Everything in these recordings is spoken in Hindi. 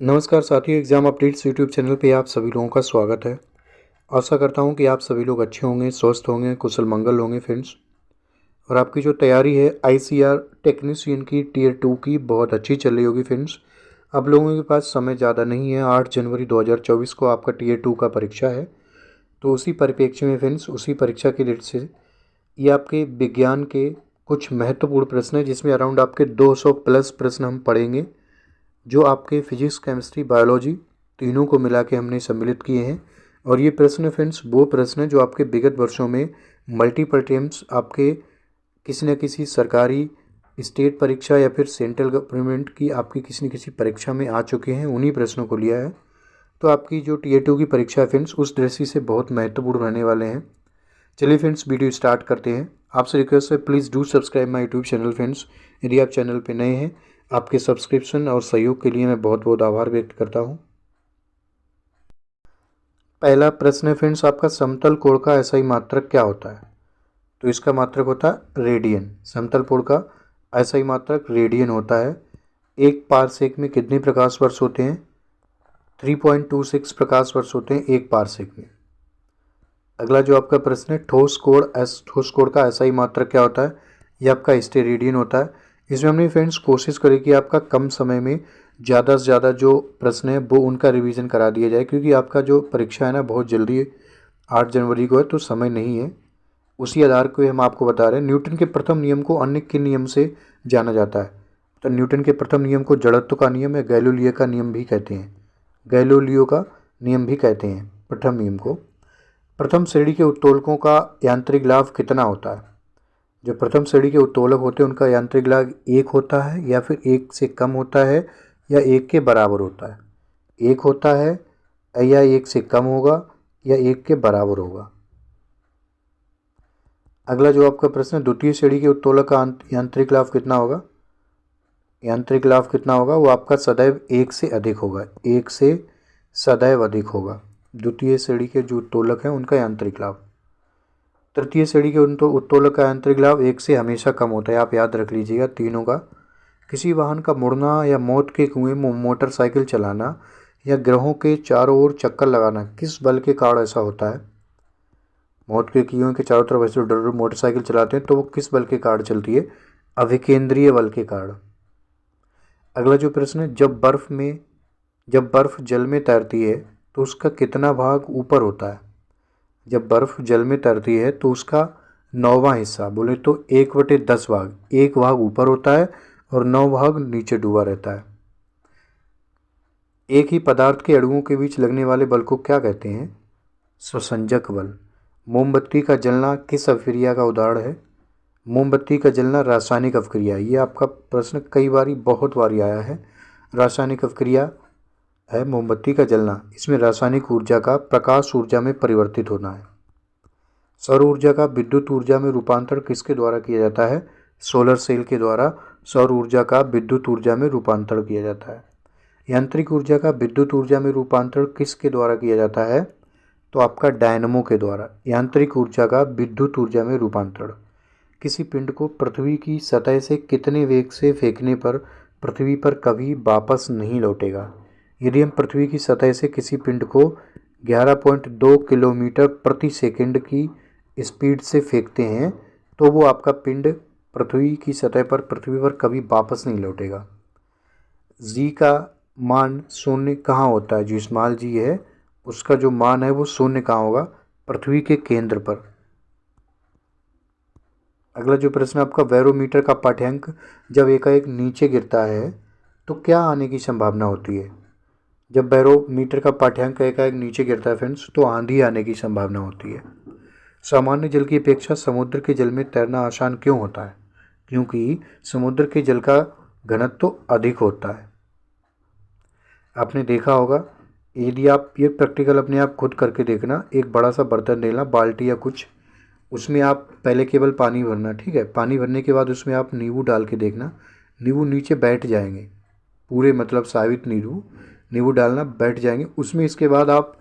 नमस्कार साथियों, एग्ज़ाम अपडेट्स यूट्यूब चैनल पे आप सभी लोगों का स्वागत है। आशा करता हूँ कि आप सभी लोग अच्छे होंगे, स्वस्थ होंगे, कुशल मंगल होंगे फ्रेंड्स। और आपकी जो तैयारी है आईसीआर टेक्नीशियन की टियर 2 की बहुत अच्छी चल रही होगी फ्रेंड्स। आप लोगों के पास समय ज़्यादा नहीं है, 8 जनवरी 2024 को आपका टियर 2 का परीक्षा है। तो उसी परिप्रेक्ष्य में फ्रेंड्स, उसी परीक्षा के डेट से ये आपके विज्ञान के कुछ महत्वपूर्ण प्रश्न हैं, जिसमें अराउंड आपके 200 प्लस प्रश्न हम पढ़ेंगे, जो आपके फिजिक्स, केमिस्ट्री, बायोलॉजी तीनों को मिला के हमने सम्मिलित किए हैं। और ये प्रश्न फ्रेंड्स वो प्रश्न हैं जो आपके विगत वर्षों में मल्टीपल टाइम्स आपके किसी न किसी सरकारी स्टेट परीक्षा या फिर सेंट्रल गवर्नमेंट की आपकी किसी न किसी परीक्षा में आ चुके हैं। उन्हीं प्रश्नों को लिया है। तो आपकी जो टियर 2 की परीक्षा है फ्रेंड्स, उस दृष्टि से बहुत महत्वपूर्ण रहने वाले हैं। चलिए फ्रेंड्स, वीडियो स्टार्ट करते हैं। आपसे रिक्वेस्ट है, please do subscribe my YouTube channel friends. यदि आप चैनल पे नए हैं, आपके सब्सक्रिप्शन और सहयोग के लिए मैं बहुत बहुत आभार व्यक्त करता हूं। पहला प्रश्न है फ्रेंड्स आपका, समतल कोण का एसआई मात्रक क्या होता है? तो इसका मात्रक होता है रेडियन। समतल कोण का एसआई मात्रक रेडियन होता है। एक पारसेक में कितने प्रकाश वर्ष होते हैं? 3.26 प्रकाश वर्ष होते हैं एक पारसेक में। अगला जो आपका प्रश्न है, ठोस कोण का एसआई मात्रक क्या होता है? ये आपका स्टेरेडियन होता है। इसमें हमने फ्रेंड्स कोशिश करी कि आपका कम समय में ज़्यादा से ज़्यादा जो प्रश्न है वो उनका रिवीजन करा दिया जाए, क्योंकि आपका जो परीक्षा है ना बहुत जल्दी 8 जनवरी को है, तो समय नहीं है। उसी आधार को हम आपको बता रहे हैं। न्यूटन के प्रथम नियम को अन्य किन नियम से जाना जाता है? तो न्यूटन के प्रथम नियम को जड़त्व का नियम या गैलीलियो का नियम भी कहते हैं। गैलीलियो का नियम भी कहते हैं प्रथम नियम को। प्रथम श्रेणी के उत्तोलकों का यांत्रिक लाभ कितना होता है? जो प्रथम श्रेणी के उत्तोलक होते हैं उनका यांत्रिक लाभ 1 होता है, या फिर 1 से कम होता है, या 1 के बराबर होता है। 1 होता है, या 1 से कम होगा, या 1 के बराबर होगा। अगला जो आपका प्रश्न है, द्वितीय श्रेणी के उत्तोलक का यांत्रिक लाभ कितना होगा? यांत्रिक लाभ कितना होगा? वो आपका सदैव 1 से अधिक होगा। 1 से सदैव अधिक होगा द्वितीय श्रेणी के जो उत्तोलक हैं उनका यांत्रिक लाभ। तृतीय श्रेणी के उत्तोलक का यांत्रिक लाभ 1 से हमेशा कम होता है। आप याद रख लीजिएगा तीनों का। किसी वाहन का मुड़ना या मौत के कुएं में मोटरसाइकिल चलाना या ग्रहों के चारों ओर चक्कर लगाना किस बल के कारण ऐसा होता है? मौत के कुएं के चारों तरफ ऐसे मोटरसाइकिल चलाते हैं तो वो किस बल के कारण चलती है? अभिकेंद्रीय बल के कारण। अगला जो प्रश्न है, जब बर्फ जल में तैरती है तो उसका कितना भाग ऊपर होता है? जब बर्फ जल में तैरती है तो उसका 9वां हिस्सा, बोले तो 1/10 भाग, 1 भाग ऊपर होता है और 9 भाग नीचे डूबा रहता है। एक ही पदार्थ के अणुओं के बीच लगने वाले बल को क्या कहते हैं? स्वसंजक बल। मोमबत्ती का जलना किस अभिक्रिया का उदाहरण है? मोमबत्ती का जलना रासायनिक अभिक्रिया। ये आपका प्रश्न कई बारी बहुत बारी आया है। रासायनिक अभिक्रिया है मोमबत्ती का जलना। इसमें रासायनिक ऊर्जा का प्रकाश ऊर्जा में परिवर्तित होना है। सौर ऊर्जा का विद्युत ऊर्जा में रूपांतरण किसके द्वारा किया जाता है? सोलर सेल के द्वारा सौर ऊर्जा का विद्युत ऊर्जा में रूपांतरण किया जाता है। यांत्रिक ऊर्जा का विद्युत ऊर्जा में रूपांतरण किसके द्वारा किया जाता है? तो आपका डायनमो के द्वारा। यांत्रिक ऊर्जा का विद्युत ऊर्जा में रूपांतरण। किसी पिंड को पृथ्वी की सतह से कितने वेग से फेंकने पर पृथ्वी पर कभी वापस नहीं लौटेगा? यदि हम पृथ्वी की सतह से किसी पिंड को 11.2 किलोमीटर प्रति सेकंड की स्पीड से फेंकते हैं तो वो आपका पिंड पृथ्वी की सतह पर पृथ्वी पर कभी वापस नहीं लौटेगा। जी का मान शून्य कहाँ होता है? जो स्मॉल जी है उसका जो मान है वो शून्य कहाँ होगा? पृथ्वी के केंद्र पर। अगला जो प्रश्न आपका, बैरोमीटर का पाठ्यांक जब एकाएक नीचे गिरता है तो क्या आने की संभावना होती है? जब बैरोमीटर का पाठ्यांक एकाएक नीचे गिरता है फ्रेंड्स तो आंधी आने की संभावना होती है। सामान्य जल की अपेक्षा समुद्र के जल में तैरना आसान क्यों होता है? क्योंकि समुद्र के जल का घनत्व तो अधिक होता है। आपने देखा होगा, यदि आप ये प्रैक्टिकल अपने आप खुद करके देखना, एक बड़ा सा बर्तन लेना, बाल्टी या कुछ, उसमें आप पहले केवल पानी भरना, ठीक है। पानी भरने के बाद उसमें आप नींबू डाल के देखना, नींबू नीचे बैठ जाएंगे पूरे, मतलब साबित नींबू डालना, बैठ जाएंगे उसमें। इसके बाद आप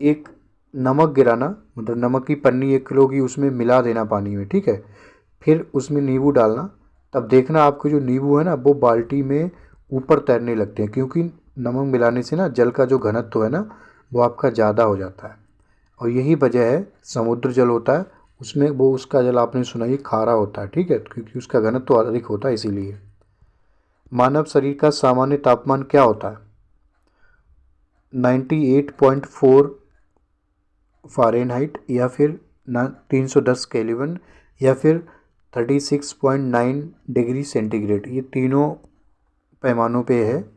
एक नमक गिराना, मतलब नमक की पन्नी 1 किलो की उसमें मिला देना पानी में, ठीक है। फिर उसमें नींबू डालना, तब देखना आपके जो नींबू है ना वो बाल्टी में ऊपर तैरने लगते हैं, क्योंकि नमक मिलाने से ना जल का जो घनत्व है ना वो आपका ज़्यादा हो जाता है, और यही वजह है समुद्र जल होता है उसमें वो उसका जल आपने सुना ही खारा होता है, ठीक है, क्योंकि उसका घनत्व अधिक होता है इसीलिए। मानव शरीर का सामान्य तापमान क्या होता है? 98.4 फ़ारेनहाइट, या फिर 310 केल्विन, या फिर 36.9 डिग्री सेंटीग्रेड। ये तीनों पैमानों पे है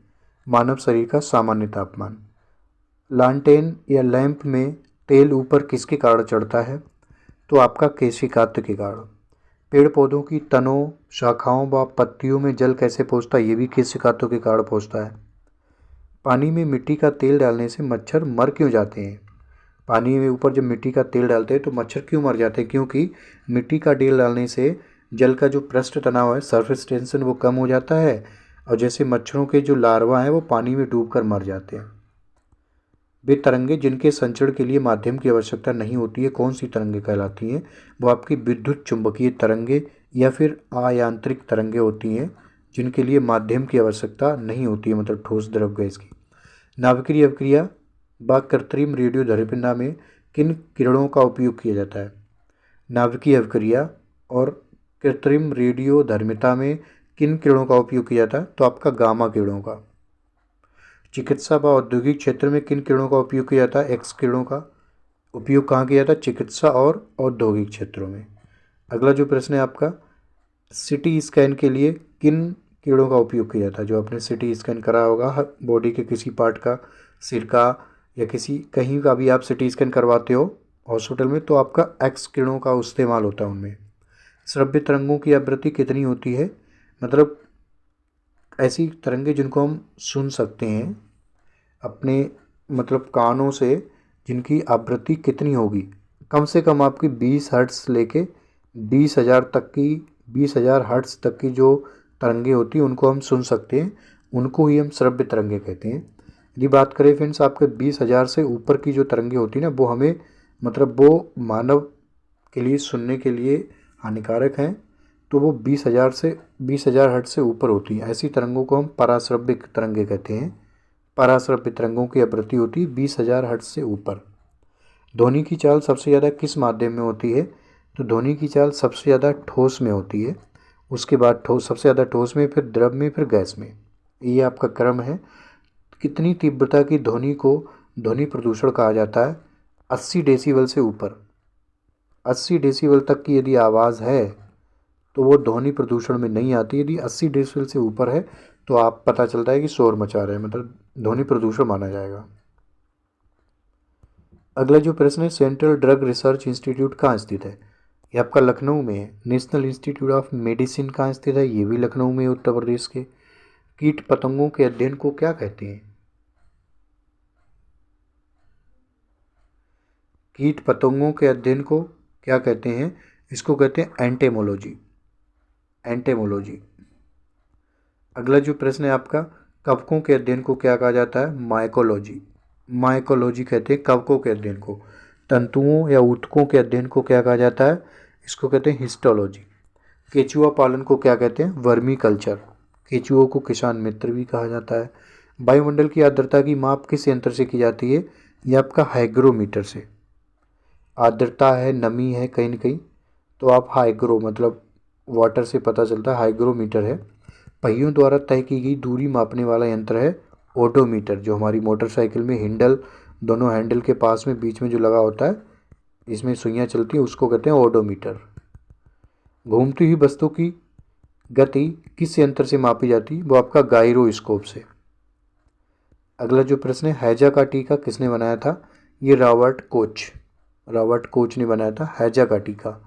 मानव शरीर का सामान्य तापमान। लालटेन या लैंप में तेल ऊपर किसके कारण चढ़ता है? तो आपका केशिकात के कारण। पेड़ पौधों की तनों, शाखाओं व पत्तियों में जल कैसे पहुँचता है? ये भी केशिकातों के कारण पहुँचता है। पानी में मिट्टी का तेल डालने से मच्छर मर क्यों जाते हैं? पानी में ऊपर जब मिट्टी का तेल डालते हैं तो मच्छर क्यों मर जाते हैं? क्योंकि मिट्टी का तेल डालने से जल का जो पृष्ठ तनाव है, सरफेस टेंशन, वो कम हो जाता है, और जैसे मच्छरों के जो लार्वा हैं वो पानी में डूबकर मर जाते हैं। वे तरंगे जिनके संचरण के लिए माध्यम की आवश्यकता नहीं होती है कौन सी तरंगे कहलाती हैं? वो आपकी विद्युत चुंबकीय तरंगे या फिर अयांत्रिक तरंगे होती हैं, जिनके लिए माध्यम की आवश्यकता नहीं होती है, मतलब ठोस द्रव गैस की। नाभिकीय अवक्रिया व कृत्रिम रेडियोधर्मिता में किन किरणों का उपयोग किया जाता है? नाभिकीय अवक्रिया और कृत्रिम रेडियोधर्मिता में किन किरणों का उपयोग किया जाता है? तो आपका गामा किरणों का। चिकित्सा व औद्योगिक क्षेत्र में किन किरणों का उपयोग किया जाता है? एक्स किरणों का उपयोग कहाँ किया जाता है? चिकित्सा और औद्योगिक क्षेत्रों में। अगला जो प्रश्न है आपका, सिटी स्कैन के लिए किन किरणों का उपयोग किया जाता है? जो आपने सिटी स्कैन करा होगा बॉडी के किसी पार्ट का, सिर का, या किसी कहीं का भी आप सिटी स्कैन करवाते हो हॉस्पिटल में, तो आपका एक्स किरणों का इस्तेमाल होता है उनमें। श्रव्य तरंगों की आवृत्ति कितनी होती है? मतलब ऐसी तरंगे जिनको हम सुन सकते हैं अपने मतलब कानों से, जिनकी आवृत्ति कितनी होगी? कम से कम आपकी 20 हर्ट्स लेके 20,000 तक की, 20,000 हर्ट्स तक की जो तरंगे होती हैं उनको हम सुन सकते हैं, उनको ही हम श्रव्य तरंगे कहते हैं। यदि बात करें फ्रेंड्स आपके 20,000 से ऊपर की जो तरंगे होती हैं ना, वो हमें मतलब वो मानव के लिए सुनने के लिए हानिकारक हैं, तो वो 20,000 हर्ट्ज से ऊपर होती है। ऐसी तरंगों को हम पराश्रव्य तरंगे कहते हैं। पराश्रव्य तरंगों की आवृत्ति होती है 20,000 हर्ट्ज से ऊपर। ध्वनि की चाल सबसे ज़्यादा किस माध्यम में होती है? तो ध्वनि की चाल सबसे ज़्यादा ठोस में होती है, उसके बाद ठोस, सबसे ज़्यादा ठोस में, फिर द्रव में, फिर गैस में। ये आपका क्रम है। कितनी तीव्रता की ध्वनि को ध्वनि प्रदूषण कहा जाता है? 80 डेसिबल से ऊपर। 80 डेसिबल तक की यदि आवाज़ है तो वो ध्वनि प्रदूषण में नहीं आती। यदि 80 डेसिबल से ऊपर है तो आप पता चलता है कि शोर मचा रहे हैं, मतलब ध्वनि प्रदूषण माना जाएगा। अगला जो प्रश्न है, सेंट्रल ड्रग रिसर्च इंस्टीट्यूट कहाँ स्थित है? ये आपका लखनऊ में है। नेशनल इंस्टीट्यूट ऑफ मेडिसिन कहाँ स्थित है? ये भी लखनऊ में, उत्तर प्रदेश के। कीट पतंगों के अध्ययन को क्या कहते हैं? कीट पतंगों के अध्ययन को क्या कहते हैं? इसको कहते हैं एंटेमोलॉजी। एंटेमोलॉजी। अगला जो प्रश्न है आपका, कवकों के अध्ययन को क्या कहा जाता है? माइकोलॉजी। माइकोलॉजी कहते हैं कवकों के अध्ययन को। तंतुओं या ऊतकों के अध्ययन को क्या कहा जाता है? इसको कहते हैं हिस्टोलॉजी। केचुआ पालन को क्या कहते हैं? Vermi culture. केचुओं को किसान मित्र भी कहा जाता है। वायुमंडल की आर्द्रता की माप किस यंत्र से की जाती है? यह आपका हाइग्रोमीटर से। आर्द्रता है, नमी है कहीं न कहीं, तो आप हाइग्रो मतलब वाटर से पता चलता है, हाइग्रोमीटर है। पहियों द्वारा तय की गई दूरी मापने वाला यंत्र है ओडोमीटर, जो हमारी मोटरसाइकिल में हैंडल, दोनों हैंडल के पास में बीच में जो लगा होता है, इसमें सुइयाँ चलती हैं, उसको कहते हैं ओडोमीटर। घूमती हुई वस्तु की गति किस यंत्र से मापी जाती? वो आपका गायरोस्कोप से। अगला जो प्रश्न है, हैजा का टीका किसने बनाया था? ये रॉबर्ट कोच ने बनाया था हैजा का टीका।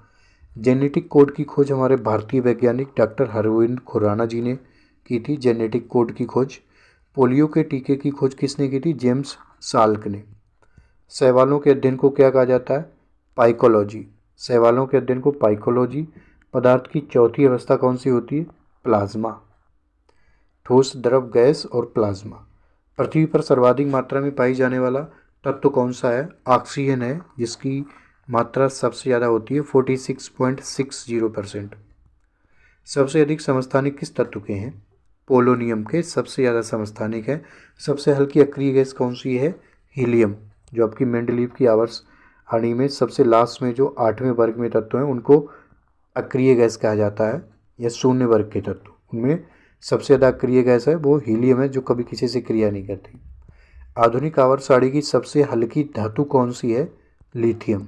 जेनेटिक कोड की खोज हमारे भारतीय वैज्ञानिक डॉक्टर हरगोविंद खुराना जी ने की थी। जेनेटिक कोड की खोज। पोलियो के टीके की खोज किसने की थी? जेम्स साल्क ने। शैवालों के अध्ययन को क्या कहा जाता है? पाइकोलॉजी। शैवालों के अध्ययन को पाइकोलॉजी। पदार्थ की चौथी अवस्था कौन सी होती है? प्लाज्मा। ठोस, द्रव, गैस और प्लाज्मा। पृथ्वी पर सर्वाधिक मात्रा में पाई जाने वाला तत्व कौन सा है? ऑक्सीजन है, जिसकी मात्रा सबसे ज़्यादा होती है 46.60%। सबसे अधिक समस्थानिक किस तत्व के हैं? पोलोनियम के सबसे ज़्यादा समस्थानिक हैं। सबसे हल्की अक्रिय गैस कौन सी है? हीलियम। जो आपकी मेंडलीव की आवर्त सारणी में सबसे लास्ट में जो 8वें वर्ग में तत्व हैं उनको अक्रिय गैस कहा जाता है, या शून्य वर्ग के तत्व। उनमें सबसे ज़्यादा अक्रिय गैस है वो हीलियम है, जो कभी किसी से क्रिया नहीं करती। आधुनिक आवर्त सारणी की सबसे हल्की धातु कौन सी है? लिथियम।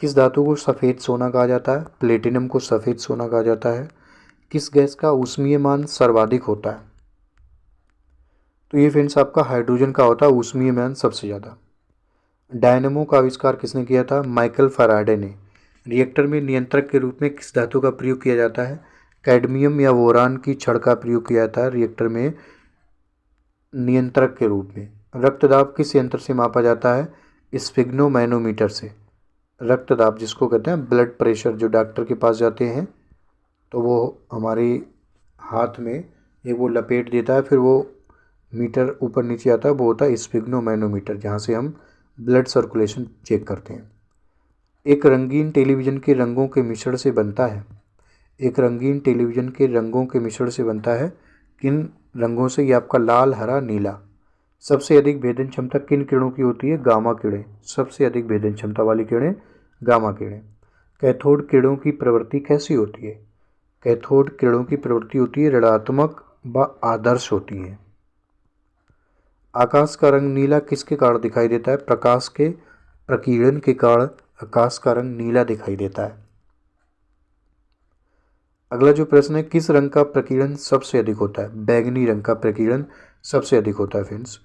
किस धातु को सफ़ेद सोना कहा जाता है? प्लेटिनम को सफ़ेद सोना कहा जाता है। किस गैस का ऊष्मीय मान सर्वाधिक होता है? तो ये फ्रेंड्स आपका हाइड्रोजन का होता है ऊष्मीय मान सबसे ज़्यादा। डायनेमो का आविष्कार किसने किया था? माइकल फैराडे ने। रिएक्टर में नियंत्रक के रूप में किस धातु का प्रयोग किया जाता है? कैडमियम या बोरान की छड़ का प्रयोग किया जाता है रिएक्टर में नियंत्रक के रूप में। रक्तदाब किस यंत्र से मापा जाता है? स्फिग्नोमैनोमीटर से। रक्तदाब जिसको कहते हैं ब्लड प्रेशर, जो डॉक्टर के पास जाते हैं तो वो हमारे हाथ में एक वो लपेट देता है, फिर वो मीटर ऊपर नीचे आता है, वो होता है स्फिग्नोमैनोमीटर, जहाँ से हम ब्लड सर्कुलेशन चेक करते हैं। एक रंगीन टेलीविज़न के रंगों के मिश्रण से बनता है। एक रंगीन टेलीविज़न के रंगों के मिश्रण से बनता है किन रंगों से? ये आपका लाल, हरा, नीला। सबसे अधिक भेदन क्षमता किन किरणों की होती है? गामा किरणें। सबसे अधिक भेदन क्षमता वाली किरणें गामा किरणें। कैथोड किरणों की प्रवृत्ति कैसी होती है? कैथोड किरणों की प्रवृत्ति होती है ऋणात्मक व आदर्श होती है। आकाश का रंग नीला किसके कारण दिखाई देता है? प्रकाश के प्रकीर्णन के कारण आकाश का रंग नीला दिखाई देता है। अगला जो प्रश्न है, किस रंग का प्रकीर्णन सबसे अधिक होता है? बैंगनी रंग का प्रकीर्णन सबसे अधिक होता है फ्रेंड्स।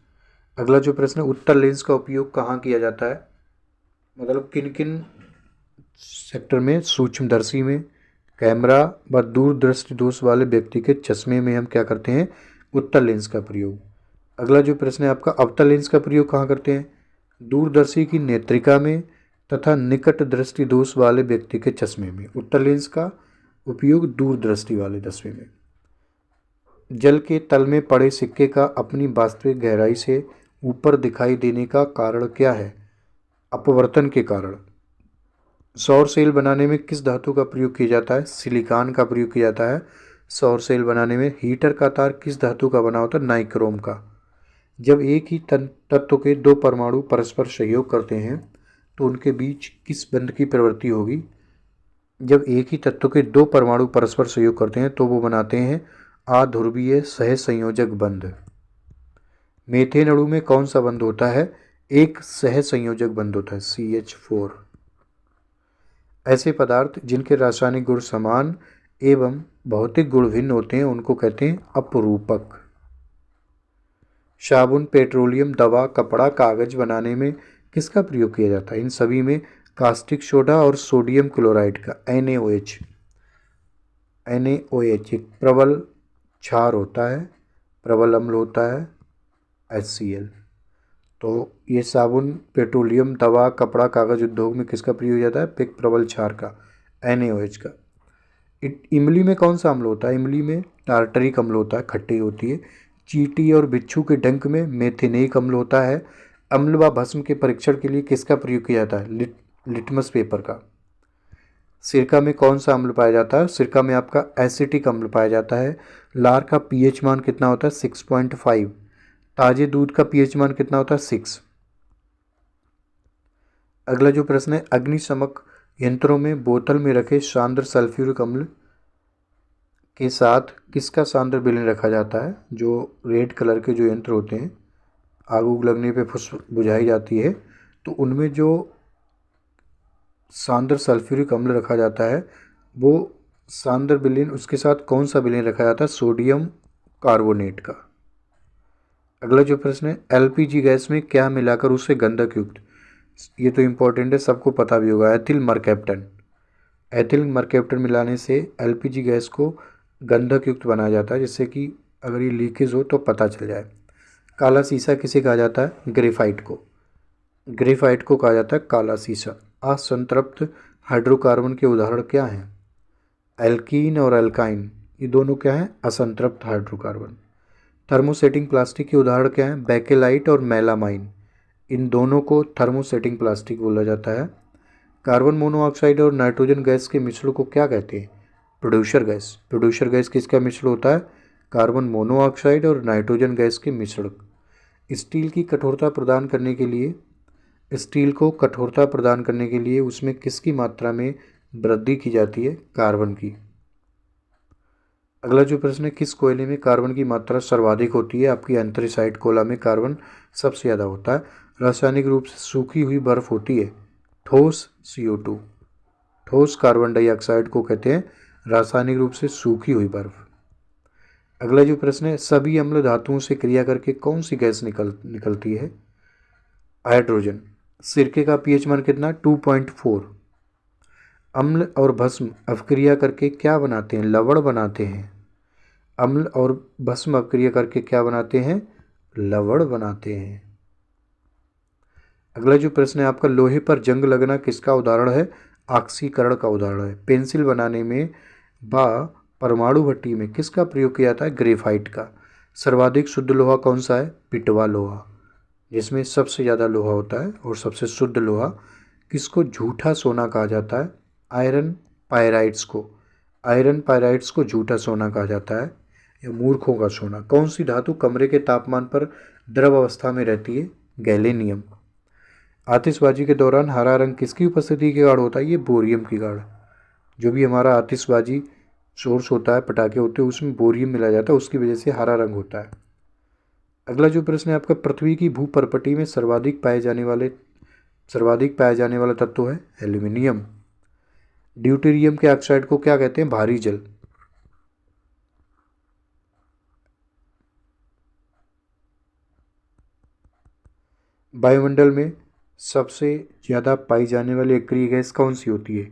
अगला जो प्रश्न है, उत्तल लेंस का उपयोग कहाँ किया जाता है? मतलब किन किन सेक्टर में? सूक्ष्मदर्शी में, कैमरा व दूरदृष्टि दोष वाले व्यक्ति के चश्मे में हम क्या करते हैं? उत्तल लेंस का प्रयोग। अगला जो प्रश्न है आपका, अवतल लेंस का प्रयोग कहाँ करते हैं? दूरदर्शी की नेत्रिका में तथा निकट दृष्टि दोष वाले व्यक्ति के चश्मे में। उत्तल लेंस का उपयोग दूरदृष्टि वाले चश्मे में। जल के तल में पड़े सिक्के का अपनी वास्तविक गहराई से ऊपर दिखाई देने का कारण क्या है? अपवर्तन के कारण। सौर सेल बनाने में किस धातु का प्रयोग किया जाता है? सिलिकॉन का प्रयोग किया जाता है सौर सेल बनाने में। हीटर का तार किस धातु का बना होता है? नाइक्रोम का। जब एक ही तत्व के दो परमाणु परस्पर सहयोग करते हैं तो उनके बीच किस बंध की प्रवृत्ति होगी? जब एक ही तत्व के दो परमाणु परस्पर सहयोग करते हैं तो वो बनाते हैं अध्रुवीय सहसंयोजक बंध। मीथेन अणु में कौन सा बंध होता है? एक सहसंयोजक बंध होता है CH4। ऐसे पदार्थ जिनके रासायनिक गुण समान एवं भौतिक गुण भिन्न होते हैं उनको कहते हैं अपरूपक। साबुन, पेट्रोलियम, दवा, कपड़ा, कागज बनाने में किसका प्रयोग किया जाता है? इन सभी में कास्टिक सोडा और सोडियम क्लोराइड का NaOH एक प्रबल क्षार होता है, प्रबल अम्ल होता है HCl। तो ये साबुन, पेट्रोलियम, दवा, कपड़ा, कागज उद्योग में किसका प्रयोग किया जाता है? एक प्रबल क्षार का NaOH का। इमली में कौन सा अम्ल होता है? इमली में टार्टरिक अम्ल होता है, खट्टी होती है। चींटी और बिच्छू के डंक में मेथेनिक अम्ल होता है। अम्ल व भस्म के परीक्षण के लिए किसका प्रयोग किया जाता है? लिटमस पेपर का। सिरका में कौन सा अम्ल पाया जाता है? सिरका में आपका एसिटिक अम्ल पाया जाता है। लार का pH मान कितना होता है? 6.5। ताजे दूध का pH मान कितना होता है? 6। अगला जो प्रश्न है, अग्निशमक यंत्रों में बोतल में रखे सांद्र सल्फ्यूरिक अम्ल के साथ किसका सांद्र विलयन रखा जाता है? जो रेड कलर के जो यंत्र होते हैं, आग उग लगने पे फुस बुझाई जाती है, तो उनमें जो सांद्र सल्फ्यूरिक अम्ल रखा जाता है वो सांद्र विलयन उसके साथ कौन सा विलयन रखा जाता है? सोडियम कार्बोनेट का। अगला जो प्रश्न है, LPG गैस में क्या मिलाकर उसे गंधक युक्त, ये तो इम्पोर्टेंट है, सबको पता भी होगा, एथिल मरकैप्टन। एथिल मरकैप्टन मिलाने से LPG गैस को गंधक युक्त बनाया जाता है, जिससे कि अगर ये लीकेज हो तो पता चल जाए। काला शीशा किसे कहा जाता है? ग्रेफाइट को। ग्रेफाइट को कहा जाता है काला शीशा। असंतृप्त हाइड्रोकार्बन के उदाहरण क्या हैं? एल्कीन और एल्काइन, ये दोनों क्या हैं? असंतृप्त हाइड्रोकार्बन। थर्मोसेटिंग प्लास्टिक के उदाहरण क्या हैं? बेकेलाइट और मेलामाइन, इन दोनों को थर्मोसेटिंग प्लास्टिक बोला जाता है। कार्बन मोनोऑक्साइड और नाइट्रोजन गैस के मिश्रण को क्या कहते हैं? Producer gas. प्रोड्यूसर गैस किसका मिश्रण होता है? कार्बन मोनोऑक्साइड और नाइट्रोजन गैस के मिश्रण। स्टील की कठोरता प्रदान करने के लिए स्टील को कठोरता प्रदान करने के लिए उसमें किसकी मात्रा में वृद्धि की जाती है? कार्बन की। अगला जो प्रश्न है, किस कोयले में कार्बन की मात्रा सर्वाधिक होती है? आपकी एंथ्रेसाइट कोयला में कार्बन सबसे ज़्यादा होता है। रासायनिक रूप से सूखी हुई बर्फ होती है ठोस CO2। ठोस कार्बन डाइऑक्साइड को कहते हैं रासायनिक रूप से सूखी हुई बर्फ। अगला जो प्रश्न है, सभी अम्ल धातुओं से क्रिया करके कौन सी गैस निकलती है? हाइड्रोजन। सिरके का pH मान कितना? 2.4। अम्ल और भस्म अपक्रिया करके क्या बनाते हैं? लवण बनाते हैं। अम्ल और भस्म अपक्रिया करके क्या बनाते हैं? लवण बनाते हैं। अगला जो प्रश्न है आपका, लोहे पर जंग लगना किसका उदाहरण है? ऑक्सीकरण का उदाहरण है। पेंसिल बनाने में व परमाणु भट्टी में किसका प्रयोग किया जाता है? ग्रेफाइट का। सर्वाधिक शुद्ध लोहा कौन सा है? पिटवा लोहा, जिसमें सबसे ज़्यादा लोहा होता है और सबसे शुद्ध लोहा। किसको झूठा सोना कहा जाता है? आयरन पायराइट्स को। आयरन पायराइट्स को झूठा सोना कहा जाता है या मूर्खों का सोना। कौन सी धातु कमरे के तापमान पर द्रव अवस्था में रहती है? गैलेनियम। आतिशबाजी के दौरान हरा रंग किसकी उपस्थिति के कारण होता है? ये बोरियम की कारण। जो भी हमारा आतिशबाजी सोर्स होता है, पटाखे होते हैं, उसमें बोरियम मिलाया जाता है, उसकी वजह से हरा रंग होता है। अगला जो प्रश्न है आपका, पृथ्वी की भूपर्पटी में सर्वाधिक पाया जाने वाला तत्व है एल्यूमिनियम। ड्यूटेरियम के ऑक्साइड को क्या कहते हैं? भारी जल। वायुमंडल में सबसे ज़्यादा पाई जाने वाली अक्रिय गैस कौन सी होती है?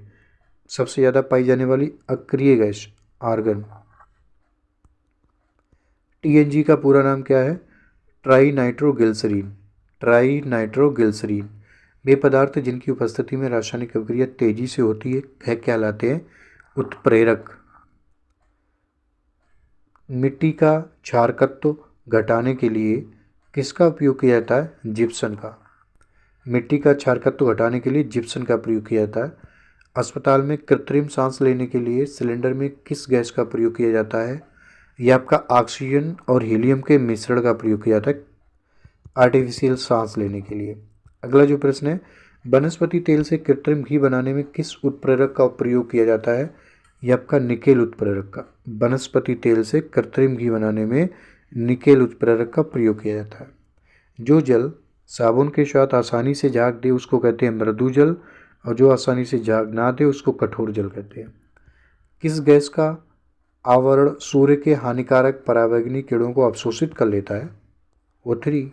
सबसे ज़्यादा पाई जाने वाली अक्रिय गैस आर्गन। TNG का पूरा नाम क्या है? Try nitroglycerine. Try nitroglycerine. वे पदार्थ जिनकी उपस्थिति में रासायनिक अभिक्रिया तेजी से होती है कहलाते हैं उत्प्रेरक। मिट्टी का क्षारकत्व घटाने के लिए किसका उपयोग किया जाता है? जिप्सन का। मिट्टी का क्षारकत्व घटाने के लिए जिप्सन का प्रयोग किया जाता है। अस्पताल में कृत्रिम सांस लेने के लिए सिलेंडर में किस गैस का प्रयोग किया जाता है? यह आपका ऑक्सीजन और हीलियम के मिश्रण का प्रयोग किया जाता है आर्टिफिशियल सांस लेने के लिए। अगला जो प्रश्न है, वनस्पति तेल से कृत्रिम घी बनाने में किस उत्प्रेरक का प्रयोग किया जाता है? यह आपका निकेल उत्प्रेरक का। वनस्पति तेल से कृत्रिम घी बनाने में निकेल उत्प्रेरक का प्रयोग किया जाता है। जो जल साबुन के साथ आसानी से झाग दे उसको कहते हैं मृदु जल, और जो आसानी से झाग ना दे उसको कठोर जल कहते हैं। किस गैस का आवरण सूर्य के हानिकारक पराबैंगनी किरणों को अवशोषित कर लेता है? O3।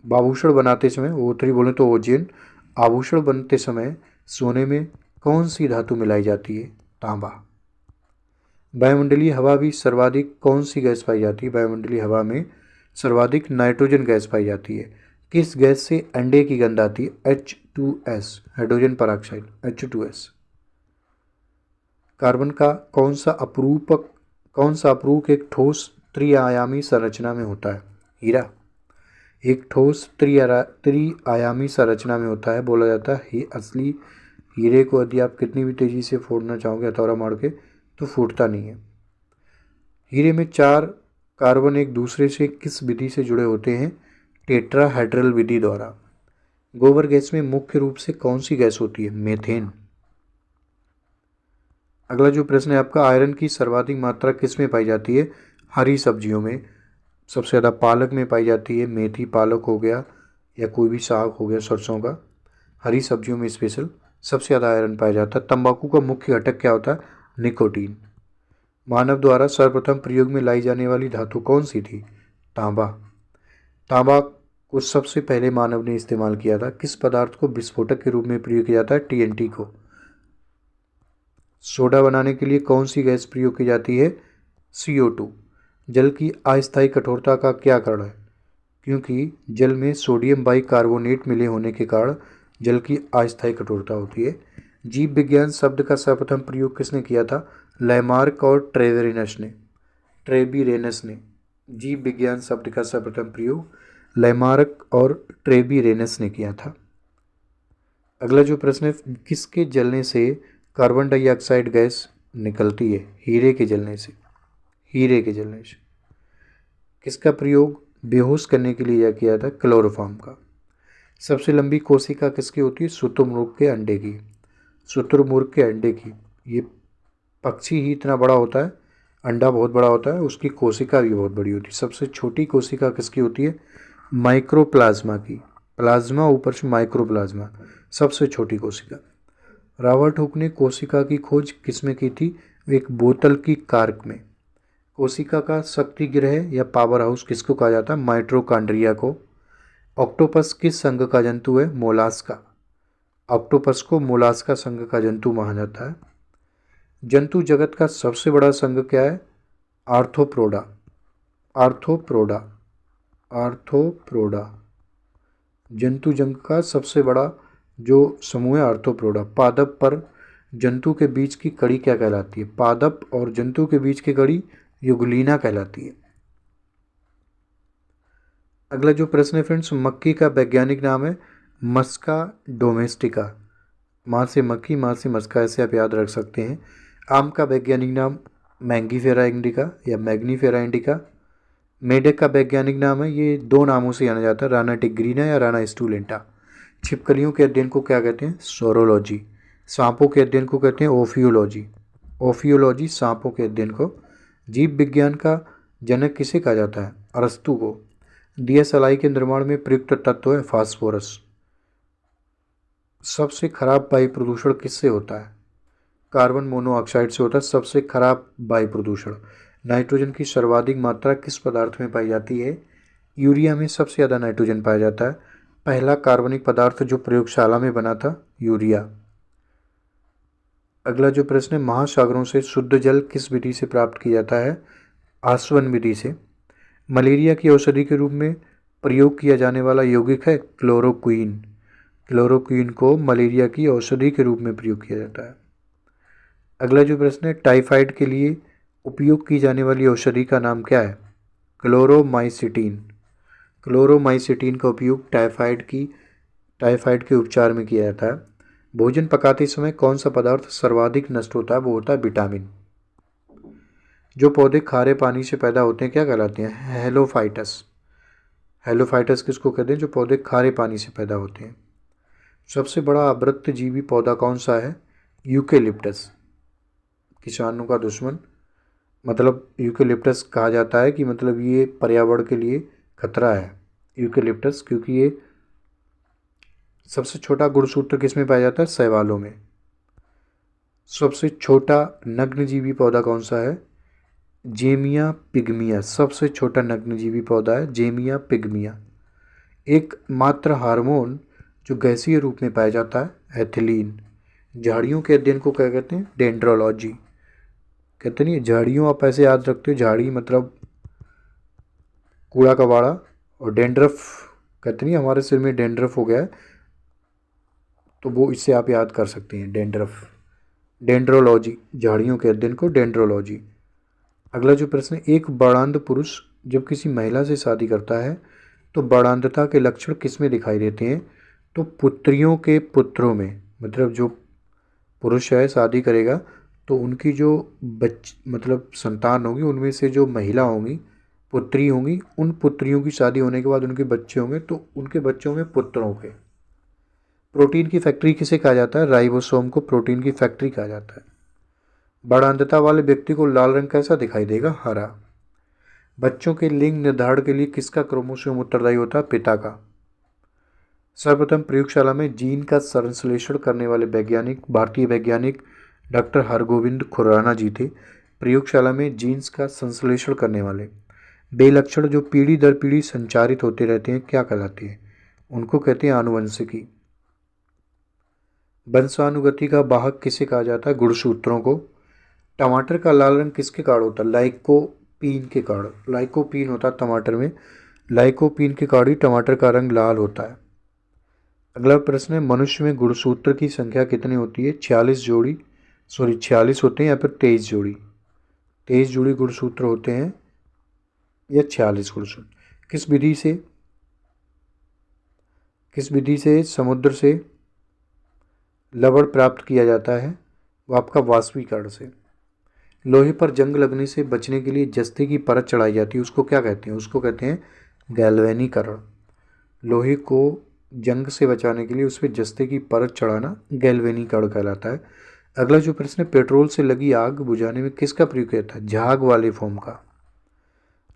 आभूषण बनाते समय, O3 बोले तो ओजोन। आभूषण बनते समय सोने में कौन सी धातु मिलाई जाती है? तांबा। वायुमंडलीय हवा भी सर्वाधिक कौन सी गैस पाई जाती है? वायुमंडलीय हवा में सर्वाधिक नाइट्रोजन गैस पाई जाती है। किस गैस से अंडे की गंध आती है? H2S, hydrogen peroxide, H2S। Carbon का कौन सा अपरूपक एक ठोस त्रिआयामी संरचना में होता है? हीरा। एक ठोस त्रिआयामी संरचना में होता है, बोला जाता है ही असली हीरे को यदि आप कितनी भी तेजी से फोड़ना चाहोगे हथौड़ा मार के तो फूटता नहीं है। हीरे में 4 कार्बन एक दूसरे से किस विधि से जुड़े होते हैं? टेट्राहेड्रल विधि द्वारा। गोबर गैस में मुख्य रूप से कौन सी गैस होती है? मीथेन। अगला जो प्रश्न है आपका, आयरन की सर्वाधिक मात्रा किस में पाई जाती है? हरी सब्जियों में। सबसे ज़्यादा पालक में पाई जाती है। मेथी पालक हो गया या कोई भी साग हो गया सरसों का, हरी सब्जियों में स्पेशल सबसे ज़्यादा आयरन पाया जाता है। तंबाकू का मुख्य घटक क्या होता है? निकोटीन। मानव द्वारा सर्वप्रथम प्रयोग में लाई जाने वाली धातु कौन सी थी? तांबा। तांबा को सबसे पहले मानव ने इस्तेमाल किया था। किस पदार्थ को विस्फोटक के रूप में प्रयोग किया जाता है? TNT को। सोडा बनाने के लिए कौन सी गैस प्रयोग की जाती है? CO2। जल की अस्थायी कठोरता का क्या कारण है? क्योंकि जल में सोडियम बाइकार्बोनेट मिले होने के कारण जल की अस्थायी कठोरता होती है। जीव विज्ञान शब्द का सर्वप्रथम प्रयोग किसने किया था? लैमार्क और ट्रेबीरेनस ने। जीव विज्ञान शब्द का सर्वप्रथम प्रयोग लैमार्क और ट्रेबीरेनस ने किया था। अगला जो प्रश्न है, किसके जलने से कार्बन डाइऑक्साइड गैस निकलती है? हीरे के जलने से। हीरे के जलने से। किसका प्रयोग बेहोश करने के लिए किया था? क्लोरोफॉर्म का। सबसे लंबी कोशिका किसकी होती है? शुतुरमुर्ग के अंडे की। शुतुरमुर्ग के अंडे की। ये पक्षी ही इतना बड़ा होता है, अंडा बहुत बड़ा होता है, उसकी कोशिका भी बहुत बड़ी होती है। सबसे छोटी कोशिका किसकी होती है? माइक्रोप्लाज्मा की। प्लाज्मा ऊपर से माइक्रोप्लाज्मा, सबसे छोटी कोशिका। रॉबर्ट हुक ने कोशिका की खोज किसमें की थी? एक बोतल की कार्क में। कोशिका का शक्ति गृह या पावर हाउस किसको कहा जाता है? माइटोकॉन्ड्रिया को। ऑक्टोपस किस संघ का जंतु है? मोलास्का। ऑक्टोपस को मोलास्का संघ का जंतु माना जाता है। जंतु जगत का सबसे बड़ा संघ क्या है? आर्थ्रोपोडा। आर्थ्रोपोडा। आर्थ्रोपोडा जंतु जंग का सबसे बड़ा जो समूह है आर्थ्रोपोडा। पादप पर जंतु के बीच की कड़ी क्या कहलाती है? पादप और जंतु के बीच की कड़ी युगलीना कहलाती है। अगला जो प्रश्न है फ्रेंड्स, मक्खी का वैज्ञानिक नाम है मस्का डोमेस्टिका। माँ से मक्खी, माँ से मस्का, ऐसे आप याद रख सकते हैं। आम का वैज्ञानिक नाम मैंगीफेरा इंडिका या मैग्नीफेरा इंडिका। मेढक का वैज्ञानिक नाम है, ये दो नामों से जाना जाता है, राना टिग्रीना या राना स्टूलेंटा। छिपकलियों के अध्ययन को क्या कहते हैं? सोरोलॉजी। सांपों के अध्ययन को कहते हैं ओफियोलॉजी। ओफियोलॉजी सांपों के अध्ययन को। जीव विज्ञान का जनक किसे कहा जाता है? अरस्तु को। दियासलाई के निर्माण में प्रयुक्त तत्व है फास्फोरस। सबसे खराब वायु प्रदूषण किससे होता है? कार्बन मोनोऑक्साइड से होता है सबसे खराब वायु प्रदूषण। नाइट्रोजन की सर्वाधिक मात्रा किस पदार्थ में पाई जाती है? यूरिया में सबसे ज़्यादा नाइट्रोजन पाया जाता है। पहला कार्बनिक पदार्थ जो प्रयोगशाला में बना था, यूरिया। अगला जो प्रश्न है, महासागरों से शुद्ध जल किस विधि से प्राप्त किया जाता है? आसवन विधि से। मलेरिया की औषधि के रूप में प्रयोग किया जाने वाला यौगिक है क्लोरोक्वीन। क्लोरोक्वीन को मलेरिया की औषधि के रूप में प्रयोग किया जाता है। अगला जो प्रश्न है, टाइफाइड के लिए उपयोग की जाने वाली औषधि का नाम क्या है? क्लोरोमाइसिटीन। क्लोरोमाइसिटीन का उपयोग टाइफाइड के उपचार में किया जाता है। भोजन पकाते समय कौन सा पदार्थ सर्वाधिक नष्ट होता है? वो होता है विटामिन। जो पौधे खारे पानी से पैदा होते हैं क्या कहलाते हैं? हेलोफाइटस। हेलोफाइटस किसको कहते हैं? जो पौधे खारे पानी से पैदा होते हैं। सबसे बड़ा आवृत्तजीवी पौधा कौन सा है? यूकेलिप्टस। किसानों का दुश्मन, मतलब यूकेलिप्टस कहा जाता है कि मतलब ये पर्यावरण के लिए खतरा है यूकेलिप्टस, क्योंकि ये सबसे छोटा गुणसूत्र किसमें पाया जाता है? शैवालों में। सबसे छोटा नग्नजीवी पौधा कौन सा है? जेमिया पिग्मिया। सबसे छोटा नग्नजीवी पौधा है जेमिया पिग्मिया। एक मात्र हार्मोन जो गैसीय रूप में पाया जाता है एथिलीन। झाड़ियों के अध्ययन को क्या कहते हैं? डेंड्रोलॉजी। कहते नहीं, झाड़ियों आप ऐसे याद रखते हो, झाड़ी मतलब कूड़ा कबाड़ा, और डेंड्रफ कहते नहीं हमारे सिर में डेंड्रफ हो गया है, तो वो इससे आप याद कर सकते हैं डेंड्रफ। डेंड्रोलॉजी, झाड़ियों के अध्ययन को डेंड्रोलॉजी। अगला जो प्रश्न है, एक बाणांध पुरुष जब किसी महिला से शादी करता है तो बाणांधता के लक्षण किस में दिखाई देते हैं? तो पुत्रियों के पुत्रों में। मतलब जो पुरुष है शादी करेगा तो उनकी जो मतलब संतान होगी, उनमें से जो महिला होंगी, पुत्री होंगी, उन पुत्रियों की शादी होने के बाद उनके बच्चे होंगे तो उनके बच्चों में पुत्रों के। प्रोटीन की फैक्ट्री किसे कहा जाता है? राइबोसोम को प्रोटीन की फैक्ट्री कहा जाता है। बाणांधता वाले व्यक्ति को लाल रंग कैसा दिखाई देगा? हरा। बच्चों के लिंग निर्धारण के लिए किसका क्रोमोसोम उत्तरदायी होता है? पिता का। सर्वप्रथम प्रयोगशाला में जीन का संश्लेषण करने वाले वैज्ञानिक भारतीय वैज्ञानिक डॉक्टर हरगोविंद खुराना जी थे। प्रयोगशाला में जीन्स का संश्लेषण करने वाले बे लक्षण जो पीढ़ी दर पीढ़ी संचारित होते रहते हैं क्या कहलाते हैं? उनको कहते हैं आनुवंशिकी। वंशानुगति का वाहक किसे कहा जाता है? गुणसूत्रों को। टमाटर का लाल रंग किसके कारण होता है? लाइकोपीन के कारण। लाइकोपीन होता है टमाटर में, लाइकोपीन के कारण ही टमाटर का रंग लाल होता है। अगला प्रश्न है, मनुष्य में गुणसूत्र की संख्या कितनी होती है? 46 होते हैं या फिर 23 जोड़ी? 23 जोड़ी गुणसूत्र होते हैं या 46 गुणसूत्र? किस विधि से समुद्र से लवण प्राप्त किया जाता है? वो आपका वाष्पीकरण से। लोहे पर जंग लगने से बचने के लिए जस्ते की परत चढ़ाई जाती है, उसको क्या कहते हैं? उसको कहते हैं गैल्वेनीकरण। लोहे को जंग से बचाने के लिए उस पर जस्ते की परत चढ़ाना गैल्वेनीकरण कहलाता है। अगला जो प्रश्न है, पेट्रोल से लगी आग बुझाने में किसका प्रयोग किया था? झाग वाले फोम का।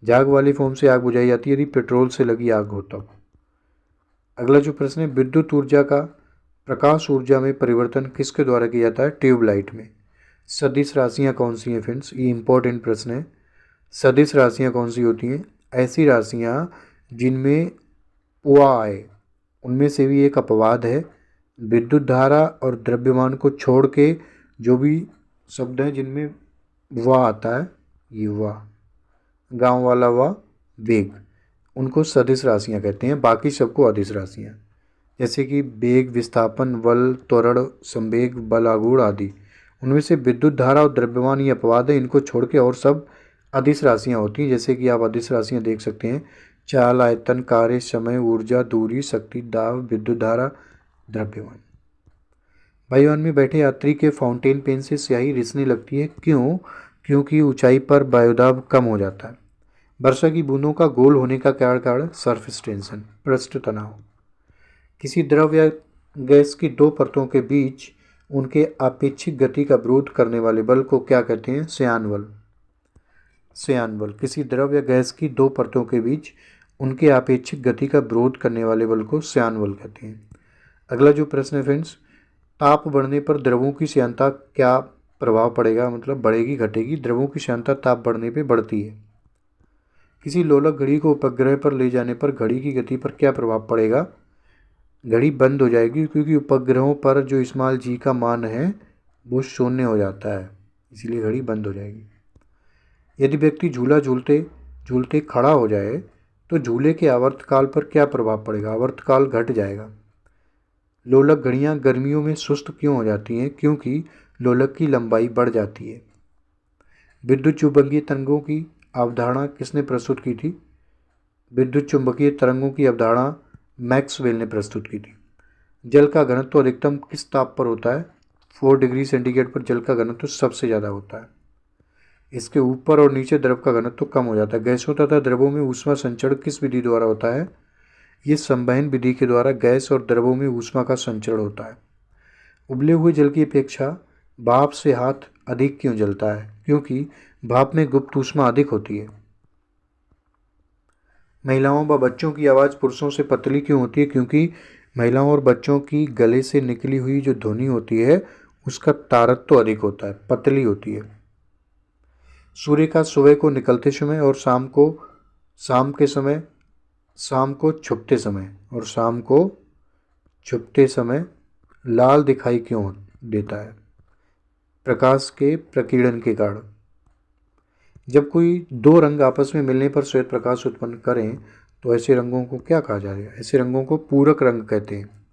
झाग वाले फोम से आग बुझाई जाती है यदि पेट्रोल से लगी आग हो तब। अगला जो प्रश्न है, विद्युत ऊर्जा का प्रकाश ऊर्जा में परिवर्तन किसके द्वारा किया जाता है? ट्यूबलाइट में। सदिश राशियाँ कौन सी हैं फ्रेंड्स? ये इंपॉर्टेंट प्रश्न है। सदिश राशियाँ कौन सी होती हैं? ऐसी राशियाँ जिनमें पुआ आए, उनमें से भी एक अपवाद है। विद्युत धारा और द्रव्यमान को छोड़ के जो भी शब्द हैं जिनमें वा आता है, ये वा, गांव वाला वा, वेग, उनको सदिश राशियाँ कहते हैं। बाकी सबको अदिश राशियाँ, जैसे कि वेग, विस्थापन, बल, त्वरण, संवेग, बल, आघूर्ण आदि, उनमें से विद्युत धारा और द्रव्यमान ये अपवाद है। इनको छोड़ के और सब अदिश राशियाँ होती हैं। जैसे कि आप अदिश राशियाँ देख सकते हैं, चाल, आयतन, कार्य, समय, ऊर्जा, दूरी, शक्ति, दाब, विद्युत धारा, द्रव्यमान। वायुयान में बैठे यात्री के फाउंटेन पेन से स्याही रिसने लगती है, क्यों? क्योंकि ऊंचाई पर वायुदाब कम हो जाता है। वर्षा की बूंदों का गोल होने का क्या कारण? सरफेस टेंशन, पृष्ठ तनाव। किसी द्रव या गैस की दो परतों के बीच उनके आपेक्षिक गति का विरोध करने वाले बल को क्या कहते हैं? श्यान बल। श्यान बल। किसी द्रव या गैस की दो परतों के बीच उनके आपेक्षिक गति का विरोध करने वाले बल को श्यान बल कहते हैं। अगला जो प्रश्न है फ्रेंड्स, ताप बढ़ने पर द्रवों की श्यानता क्या प्रभाव पड़ेगा? मतलब बढ़ेगी घटेगी? द्रवों की श्यानता ताप बढ़ने पे बढ़ती है। किसी लोलक घड़ी को उपग्रह पर ले जाने पर घड़ी की गति पर क्या प्रभाव पड़ेगा? घड़ी बंद हो जाएगी, क्योंकि उपग्रहों पर जो स्मॉल जी का मान है वो शून्य हो जाता है, इसीलिए घड़ी बंद हो जाएगी। यदि व्यक्ति झूला झूलते झूलते खड़ा हो जाए तो झूले के आवर्तकाल पर क्या प्रभाव पड़ेगा? आवर्तकाल घट जाएगा। लोलक घड़ियाँ गर्मियों में सुस्त क्यों हो जाती हैं? क्योंकि लोलक की लंबाई बढ़ जाती है। विद्युत चुंबकीय तरंगों की अवधारणा किसने प्रस्तुत की थी? विद्युत चुंबकीय तरंगों की अवधारणा मैक्सवेल ने प्रस्तुत की थी। जल का घनत्व अधिकतम किस ताप पर होता है? 4 डिग्री सेंटीग्रेड पर जल का घनत्व सबसे ज़्यादा होता है। इसके ऊपर और नीचे द्रव का घनत्व कम हो जाता है। गैसों तथा द्रवों में ऊष्मा संचरण किस विधि द्वारा होता है? ये संवहन विधि के द्वारा गैस और द्रवों में ऊष्मा का संचरण होता है। उबले हुए जल की अपेक्षा भाप से हाथ अधिक क्यों जलता है? क्योंकि भाप में गुप्त ऊष्मा अधिक होती है। महिलाओं व बच्चों की आवाज़ पुरुषों से पतली क्यों होती है? क्योंकि महिलाओं और बच्चों की गले से निकली हुई जो ध्वनि होती है उसका तारत्व अधिक होता है, पतली होती है। सूर्य का सुबह को निकलते समय और शाम को छुपते समय और शाम को छुपते समय लाल दिखाई क्यों देता है? प्रकाश के प्रकीर्णन के कारण। जब कोई दो रंग आपस में मिलने पर श्वेत प्रकाश उत्पन्न करें तो ऐसे रंगों को क्या कहा जाएगा? ऐसे रंगों को पूरक रंग कहते हैं।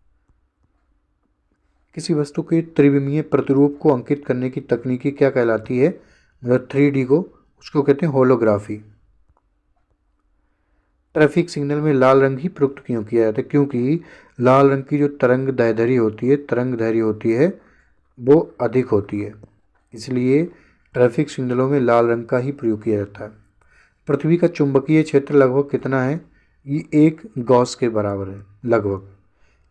किसी वस्तु के त्रिविमीय प्रतिरूप को अंकित करने की तकनीकी क्या कहलाती है? मतलब 3D को, उसको कहते हैं होलोग्राफी। ट्रैफिक सिग्नल में लाल रंग ही प्रयुक्त क्यों किया जाता है? क्योंकि लाल रंग की जो तरंग दैर्ध्य होती है वो अधिक होती है, इसलिए ट्रैफिक सिग्नलों में लाल रंग का ही प्रयोग किया जाता है। पृथ्वी का चुंबकीय क्षेत्र लगभग कितना है? ये 1 गॉस के बराबर है लगभग।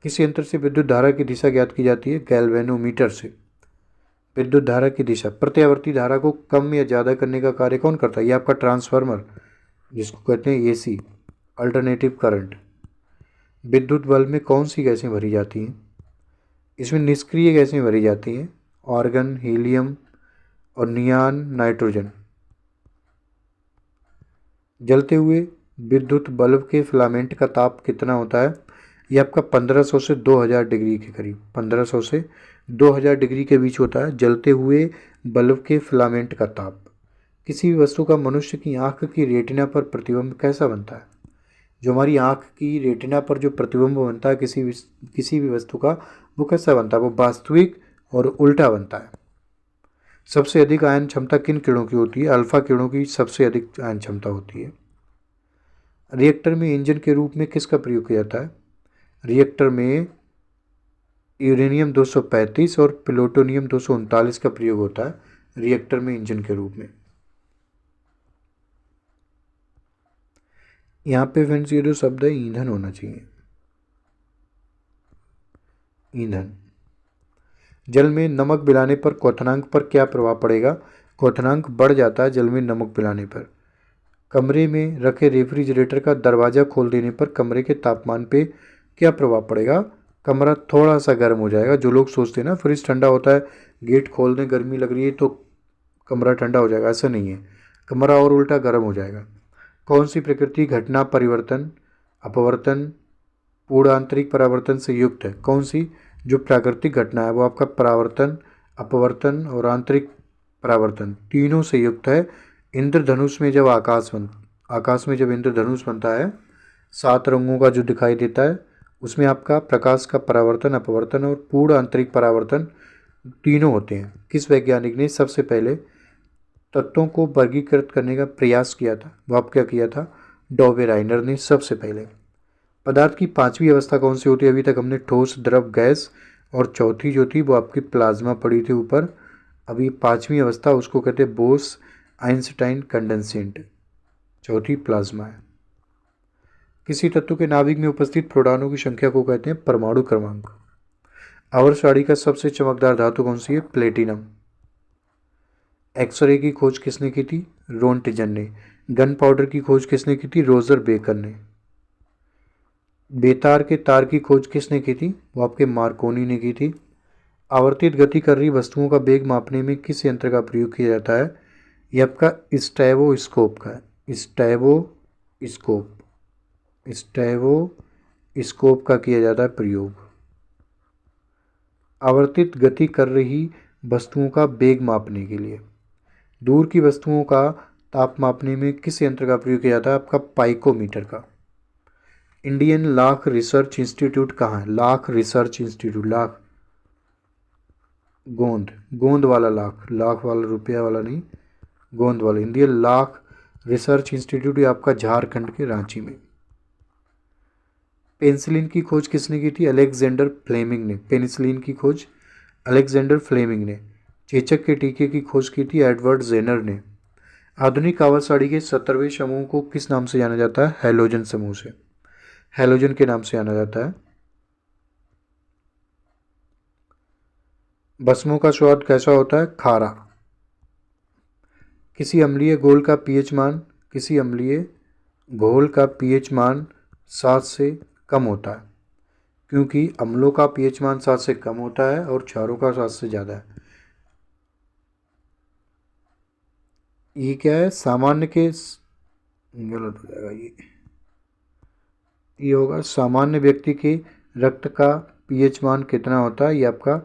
किस यंत्र से विद्युत धारा की दिशा ज्ञात की जाती है? गैल्वेनोमीटर से। विद्युत धारा की दिशा, प्रत्यावर्ती धारा को कम या ज़्यादा करने का कार्य कौन करता है? ये आपका ट्रांसफार्मर, जिसको कहते हैं AC, अल्टरनेटिव करंट। विद्युत बल्ब में कौन सी गैसें भरी जाती हैं? इसमें निष्क्रिय गैसें भरी जाती हैं, आर्गन, हीलियम और नियान, नाइट्रोजन। जलते हुए विद्युत बल्ब के फिलामेंट का ताप कितना होता है? ये आपका 1500 से 2000 डिग्री के करीब, 1500 से 2000 डिग्री के बीच होता है जलते हुए बल्ब के फिलामेंट का ताप। किसी भी वस्तु का मनुष्य की आँख की रेटिना पर प्रतिबिंब कैसा बनता है? जो हमारी आँख की रेटिना पर जो प्रतिबिंब बनता है किसी भी वस्तु का, वो कैसा बनता है? वो वास्तविक और उल्टा बनता है। सबसे अधिक आयन क्षमता किन किरणों की होती है? अल्फा किरणों की सबसे अधिक आयन क्षमता होती है। रिएक्टर में इंजन के रूप में किसका प्रयोग किया जाता है? रिएक्टर में यूरेनियम 235 और प्लूटोनियम 239 का प्रयोग होता है। रिएक्टर में इंजन के रूप में। यहाँ पे फ्रेंड्स ये जो शब्द है ईंधन होना चाहिए, ईंधन। जल में नमक मिलाने पर क्वथनांक पर क्या प्रभाव पड़ेगा? क्वथनांक बढ़ जाता है जल में नमक मिलाने पर। कमरे में रखे रेफ्रिजरेटर का दरवाज़ा खोल देने पर कमरे के तापमान पे क्या प्रभाव पड़ेगा? कमरा थोड़ा सा गर्म हो जाएगा। जो लोग सोचते हैं ना फ्रिज ठंडा होता है, गेट खोल दें, गर्मी लग रही है तो कमरा ठंडा हो जाएगा, ऐसा नहीं है, कमरा और उल्टा गर्म हो जाएगा। कौन सी प्रकृति घटना परिवर्तन, अपवर्तन, पूर्ण आंतरिक परावर्तन से युक्त है? कौन सी जो प्राकृतिक घटना है वो आपका परावर्तन, अपवर्तन और आंतरिक परावर्तन तीनों से युक्त है। इंद्रधनुष में जब आकाश में जब इंद्रधनुष बनता है 7 रंगों का जो दिखाई देता है, उसमें आपका प्रकाश का परावर्तन, अपवर्तन और पूर्ण आंतरिक परावर्तन तीनों होते हैं। किस वैज्ञानिक ने सबसे पहले तत्वों को वर्गीकृत करने का प्रयास किया था? वो आप क्या किया था? डॉबे राइनर ने सबसे पहले। पदार्थ की 5वीं अवस्था कौन सी होती है? अभी तक हमने ठोस, द्रव, गैस और चौथी जो थी वो आपकी प्लाज्मा पड़ी थी ऊपर। अभी 5वीं अवस्था उसको कहते हैं बोस आइंस्टाइन कंडेंसेट, चौथी प्लाज्मा है। किसी तत्व के नाभिक में उपस्थित प्रोटॉनों की संख्या को कहते हैं परमाणु क्रमांक। आवर्त सारणी का सबसे चमकदार धातु कौन सी है? प्लेटिनम। एक्सरे की खोज किसने की थी? रोंटजन ने। गन पाउडर की खोज किसने की थी? रोजर बेकर ने। बेतार के तार की खोज किसने की थी? वो आपके मार्कोनी ने की थी। आवर्तित गति कर रही वस्तुओं का वेग मापने में किस यंत्र का प्रयोग किया जाता है? ये आपका स्टेबोस्कोप का है। स्टेबोस्कोप का किया जाता है प्रयोग। आवर्तित गति कर रही वस्तुओं का वेग मापने के लिए। दूर की वस्तुओं का ताप मापने में किस यंत्र का प्रयोग किया जाता है? आपका पाइकोमीटर का। इंडियन लाख रिसर्च इंस्टीट्यूट कहाँ है? लाख रिसर्च इंस्टीट्यूट, लाख गोंद वाला लाख, लाख वाला रुपया वाला नहीं, गोंद वाला। इंडियन लाख रिसर्च इंस्टीट्यूट ये आपका झारखंड के रांची में। पेनिसिलिन की खोज किसने की थी? अलेक्जेंडर फ्लेमिंग ने। पेनिसिलिन की खोज अलेक्जेंडर फ्लेमिंग ने। चेचक के टीके की खोज की थी एडवर्ड जेनर ने। आधुनिक आवर्त सारणी के 17वें समूह को किस नाम से जाना जाता है? हैलोजन समूह से, हैलोजन के नाम से जाना जाता है। भस्मों का स्वाद कैसा होता है? खारा। किसी अम्लीय घोल का पीएच मान 7 से कम होता है, क्योंकि अम्लों का पीएच मान 7 से कम होता है और क्षारों का 7 से ज़्यादा है। ये क्या है? सामान्य के गलत हो जाएगा, ये होगा सामान्य व्यक्ति के रक्त का पीएच मान कितना होता है? ये आपका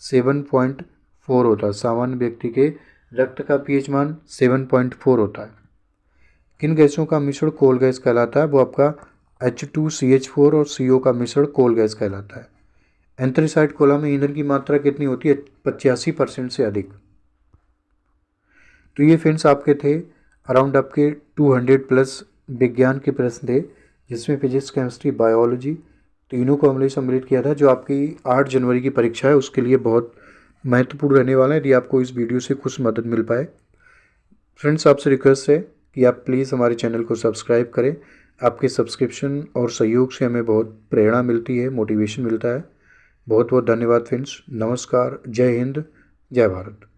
7.4 होता है। सामान्य व्यक्ति के रक्त का पीएच मान 7.4 होता है। किन गैसों का मिश्रण कोल गैस कहलाता है? वो आपका H2CH4 और CO का मिश्रण कोल गैस कहलाता है। एंथ्रेसाइट कोला में ईंधन की मात्रा कितनी होती है? 85% से अधिक। तो ये फ्रेंड्स आपके थे अराउंड आपके 200 प्लस विज्ञान के प्रश्न थे, जिसमें फिजिक्स, केमिस्ट्री, बायोलॉजी तीनों को हमने सम्मिलित किया था, जो आपकी 8 जनवरी की परीक्षा है उसके लिए बहुत महत्वपूर्ण रहने वाला है, यदि आपको इस वीडियो से कुछ मदद मिल पाए। फ्रेंड्स आपसे रिक्वेस्ट है कि आप प्लीज़ हमारे चैनल को सब्सक्राइब करें। आपके सब्सक्रिप्शन और सहयोग से हमें बहुत प्रेरणा मिलती है, मोटिवेशन मिलता है। बहुत बहुत धन्यवाद फ्रेंड्स। नमस्कार, जय हिंद, जय भारत।